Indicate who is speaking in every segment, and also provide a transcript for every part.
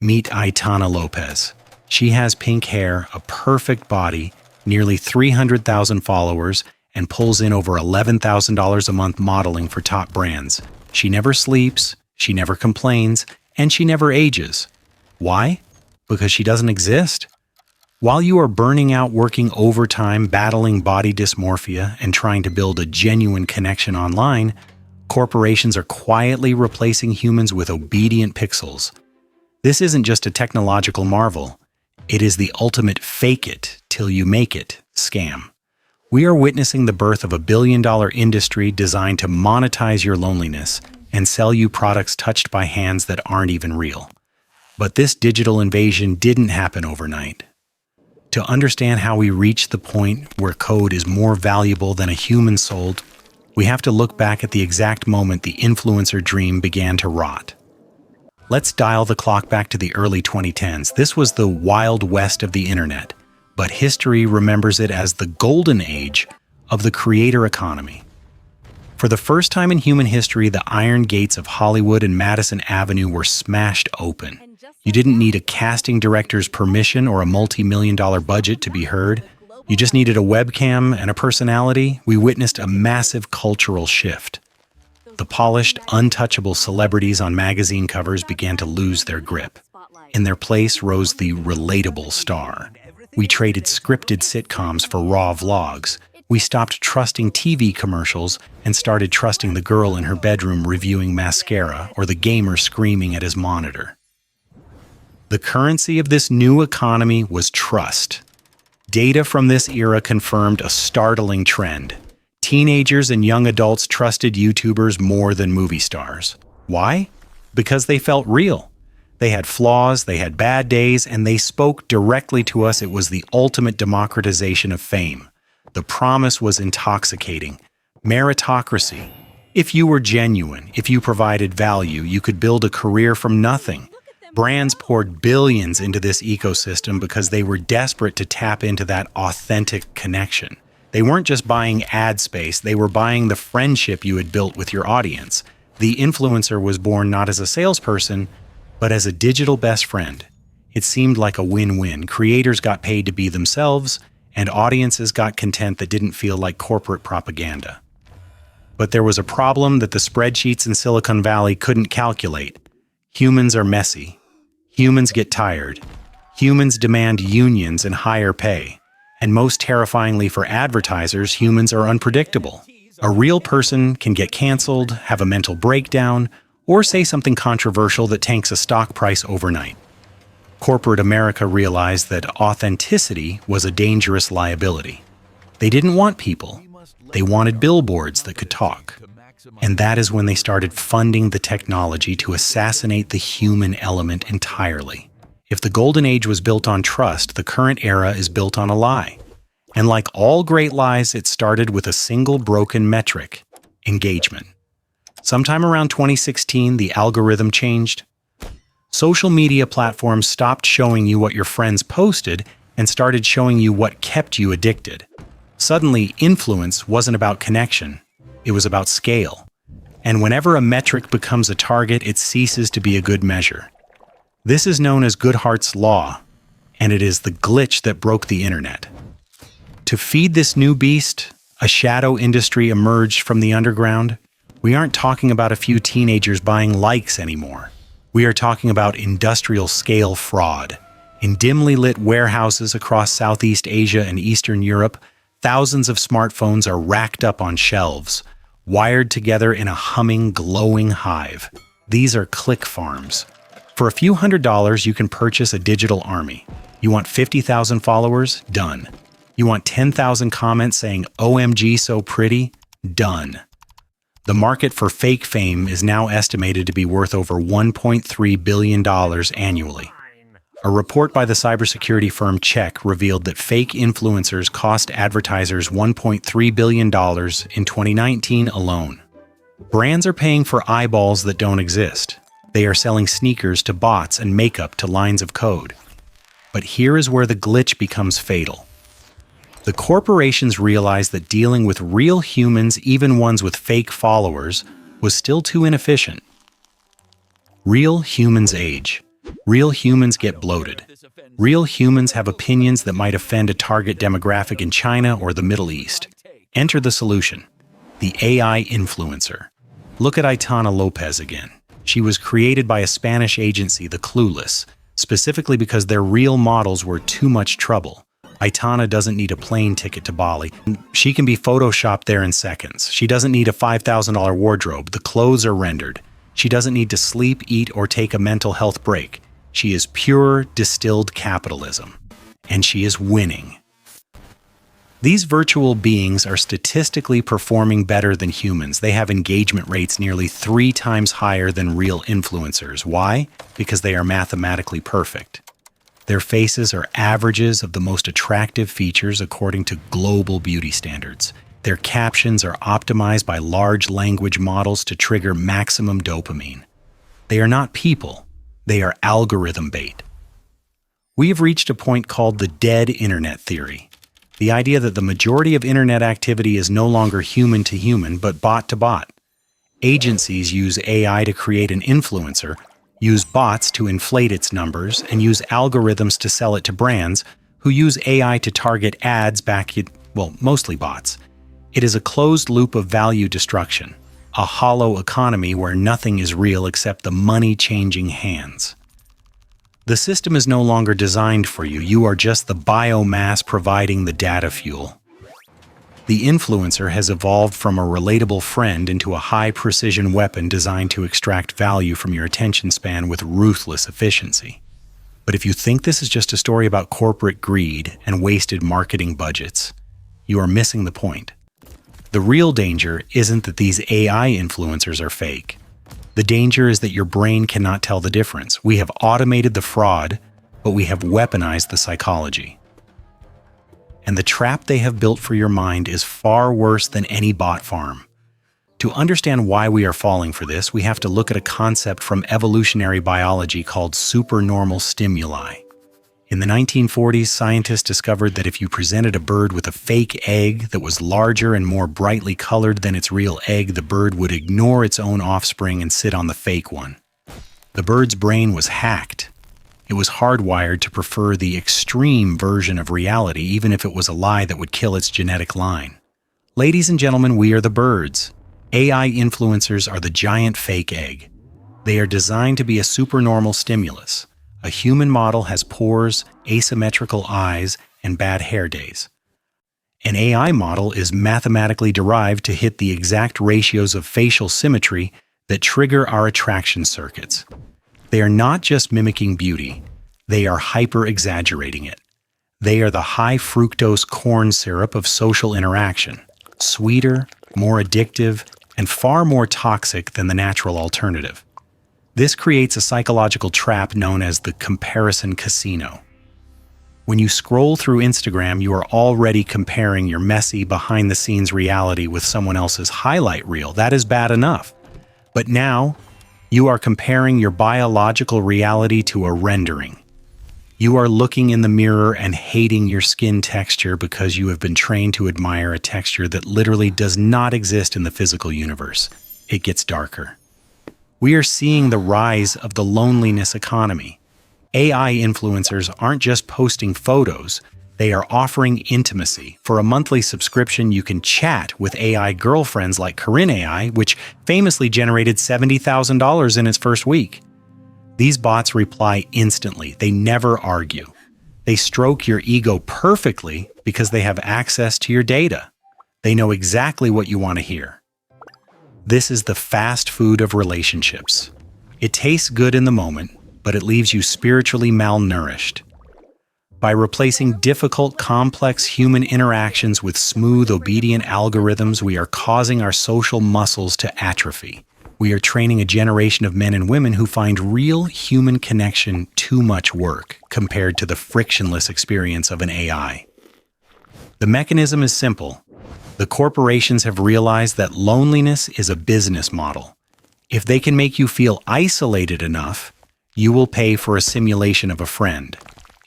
Speaker 1: Meet Aitana López. She has pink hair, a perfect body, nearly 300,000 followers, and pulls in over $11,000 a month modeling for top brands. She never sleeps, she never complains, and she never ages. Why? Because she doesn't exist. While you are burning out working overtime, battling body dysmorphia, and trying to build a genuine connection online, corporations are quietly replacing humans with obedient pixels. This isn't just a technological marvel. It is the ultimate fake it till you make it scam. We are witnessing the birth of a billion-dollar industry designed to monetize your loneliness and sell you products touched by hands that aren't even real. But this digital invasion didn't happen overnight. To understand how we reached the point where code is more valuable than a human soul, we have to look back at the exact moment the influencer dream began to rot. Let's dial the clock back to the early 2010s. This was the wild west of the internet, but history remembers it as the golden age of the creator economy. For the first time in human history, the iron gates of Hollywood and Madison Avenue were smashed open. You didn't need a casting director's permission or a multi-million-dollar budget to be heard. You just needed a webcam and a personality. We witnessed a massive cultural shift. The polished, untouchable celebrities on magazine covers began to lose their grip. In their place rose the relatable star. We traded scripted sitcoms for raw vlogs. We stopped trusting TV commercials and started trusting the girl in her bedroom reviewing mascara or the gamer screaming at his monitor. The currency of this new economy was trust. Data from this era confirmed a startling trend. Teenagers and young adults trusted YouTubers more than movie stars. Why? Because they felt real. They had flaws, they had bad days, and they spoke directly to us. It was the ultimate democratization of fame. The promise was intoxicating. Meritocracy. If you were genuine, if you provided value, you could build a career from nothing. Brands poured billions into this ecosystem because they were desperate to tap into that authentic connection. They weren't just buying ad space, they were buying the friendship you had built with your audience. The influencer was born not as a salesperson, but as a digital best friend. It seemed like a win-win. Creators got paid to be themselves, and audiences got content that didn't feel like corporate propaganda. But there was a problem that the spreadsheets in Silicon Valley couldn't calculate. Humans are messy. Humans get tired. Humans demand unions and higher pay. And most terrifyingly for advertisers, humans are unpredictable. A real person can get canceled, have a mental breakdown, or say something controversial that tanks a stock price overnight. Corporate America realized that authenticity was a dangerous liability. They didn't want people. They wanted billboards that could talk. And that is when they started funding the technology to assassinate the human element entirely. If the golden age was built on trust, the current era is built on a lie. And like all great lies, it started with a single broken metric: engagement. Sometime around 2016, the algorithm changed. Social media platforms stopped showing you what your friends posted and started showing you what kept you addicted. Suddenly, influence wasn't about connection. It was about scale. And whenever a metric becomes a target, it ceases to be a good measure. This is known as Goodhart's Law, and it is the glitch that broke the internet. To feed this new beast, a shadow industry emerged from the underground. We aren't talking about a few teenagers buying likes anymore. We are talking about industrial-scale fraud. In dimly lit warehouses across Southeast Asia and Eastern Europe, thousands of smartphones are racked up on shelves, wired together in a humming, glowing hive. These are click farms. For a few $100s, you can purchase a digital army. You want 50,000 followers? Done. You want 10,000 comments saying, "OMG, so pretty?" Done. The market for fake fame is now estimated to be worth over $1.3 billion annually. A report by the cybersecurity firm Check revealed that fake influencers cost advertisers $1.3 billion in 2019 alone. Brands are paying for eyeballs that don't exist. They are selling sneakers to bots and makeup to lines of code. But here is where the glitch becomes fatal. The corporations realized that dealing with real humans, even ones with fake followers, was still too inefficient. Real humans age. Real humans get bloated. Real humans have opinions that might offend a target demographic in China or the Middle East. Enter the solution: the AI influencer. Look at Aitana López again. She was created by a Spanish agency, The Clueless, specifically because their real models were too much trouble. Aitana doesn't need a plane ticket to Bali. She can be photoshopped there in seconds. She doesn't need a $5,000 wardrobe. The clothes are rendered. She doesn't need to sleep, eat, or take a mental health break. She is pure, distilled capitalism. And she is winning. These virtual beings are statistically performing better than humans. They have engagement rates nearly 3 times higher than real influencers. Why? Because they are mathematically perfect. Their faces are averages of the most attractive features according to global beauty standards. Their captions are optimized by large language models to trigger maximum dopamine. They are not people. They are algorithm bait. We have reached a point called the dead internet theory. The idea that the majority of internet activity is no longer human to human, but bot to bot. Agencies use AI to create an influencer, use bots to inflate its numbers, and use algorithms to sell it to brands who use AI to target ads back at, mostly bots. It is a closed loop of value destruction, a hollow economy where nothing is real except the money-changing hands. The system is no longer designed for you. You are just the biomass providing the data fuel. The influencer has evolved from a relatable friend into a high-precision weapon designed to extract value from your attention span with ruthless efficiency. But if you think this is just a story about corporate greed and wasted marketing budgets, you are missing the point. The real danger isn't that these AI influencers are fake. The danger is that your brain cannot tell the difference. We have automated the fraud, but we have weaponized the psychology. And the trap they have built for your mind is far worse than any bot farm. To understand why we are falling for this, we have to look at a concept from evolutionary biology called supernormal stimuli. In the 1940s, scientists discovered that if you presented a bird with a fake egg that was larger and more brightly colored than its real egg, the bird would ignore its own offspring and sit on the fake one. The bird's brain was hacked. It was hardwired to prefer the extreme version of reality, even if it was a lie that would kill its genetic line. Ladies and gentlemen, we are the birds. AI influencers are the giant fake egg. They are designed to be a supernormal stimulus. A human model has pores, asymmetrical eyes, and bad hair days. An AI model is mathematically derived to hit the exact ratios of facial symmetry that trigger our attraction circuits. They are not just mimicking beauty, they are hyper-exaggerating it. They are the high-fructose corn syrup of social interaction, sweeter, more addictive, and far more toxic than the natural alternative. This creates a psychological trap known as the comparison casino. When you scroll through Instagram, you are already comparing your messy, behind-the-scenes reality with someone else's highlight reel. That is bad enough. But now, you are comparing your biological reality to a rendering. You are looking in the mirror and hating your skin texture because you have been trained to admire a texture that literally does not exist in the physical universe. It gets darker. We are seeing the rise of the loneliness economy. AI influencers aren't just posting photos, they are offering intimacy. For a monthly subscription, you can chat with AI girlfriends like Corinne AI, which famously generated $70,000 in its first week. These bots reply instantly. They never argue. They stroke your ego perfectly because they have access to your data. They know exactly what you want to hear. This is the fast food of relationships. It tastes good in the moment, but it leaves you spiritually malnourished. By replacing difficult, complex human interactions with smooth, obedient algorithms, we are causing our social muscles to atrophy. We are training a generation of men and women who find real human connection too much work compared to the frictionless experience of an AI. The mechanism is simple. The corporations have realized that loneliness is a business model. If they can make you feel isolated enough, you will pay for a simulation of a friend.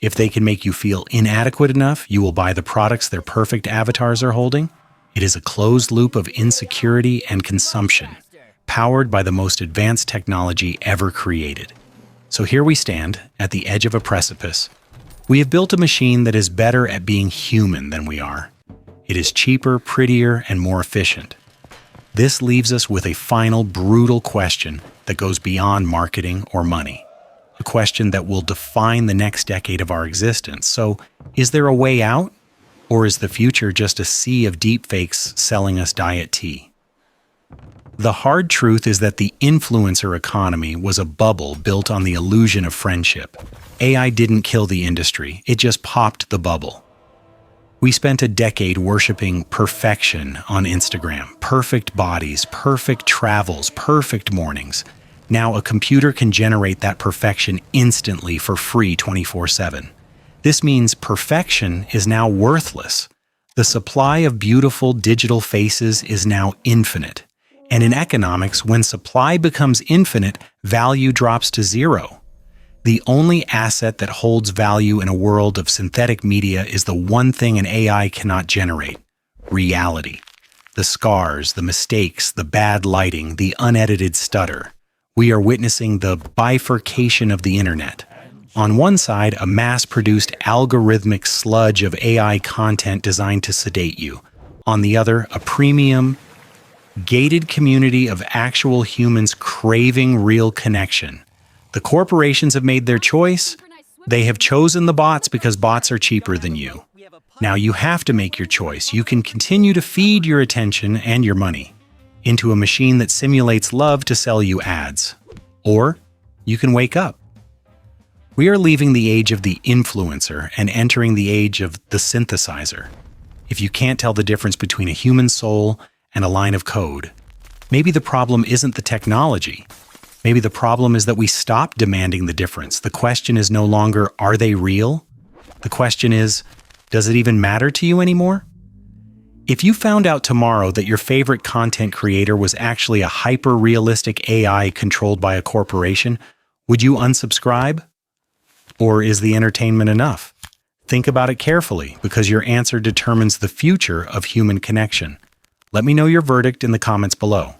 Speaker 1: If they can make you feel inadequate enough, you will buy the products their perfect avatars are holding. It is a closed loop of insecurity and consumption, powered by the most advanced technology ever created. So here we stand, at the edge of a precipice. We have built a machine that is better at being human than we are. It is cheaper, prettier, and more efficient. This leaves us with a final, brutal question that goes beyond marketing or money. A question that will define the next decade of our existence. So, is there a way out? Or is the future just a sea of deepfakes selling us diet tea? The hard truth is that the influencer economy was a bubble built on the illusion of friendship. AI didn't kill the industry, it just popped the bubble. We spent a decade worshiping perfection on Instagram. Perfect bodies, perfect travels, perfect mornings. Now a computer can generate that perfection instantly for free 24/7. This means perfection is now worthless. The supply of beautiful digital faces is now infinite. And in economics, when supply becomes infinite, value drops to zero. The only asset that holds value in a world of synthetic media is the one thing an AI cannot generate: reality. The scars, the mistakes, the bad lighting, the unedited stutter. We are witnessing the bifurcation of the internet. On one side, a mass-produced algorithmic sludge of AI content designed to sedate you. On the other, a premium, gated community of actual humans craving real connection. The corporations have made their choice. They have chosen the bots because bots are cheaper than you. Now you have to make your choice. You can continue to feed your attention and your money into a machine that simulates love to sell you ads. Or you can wake up. We are leaving the age of the influencer and entering the age of the synthesizer. If you can't tell the difference between a human soul and a line of code, maybe the problem isn't the technology. Maybe the problem is that we stop demanding the difference. The question is no longer, are they real? The question is, does it even matter to you anymore? If you found out tomorrow that your favorite content creator was actually a hyper-realistic AI controlled by a corporation, would you unsubscribe? Or is the entertainment enough? Think about it carefully, because your answer determines the future of human connection. Let me know your verdict in the comments below.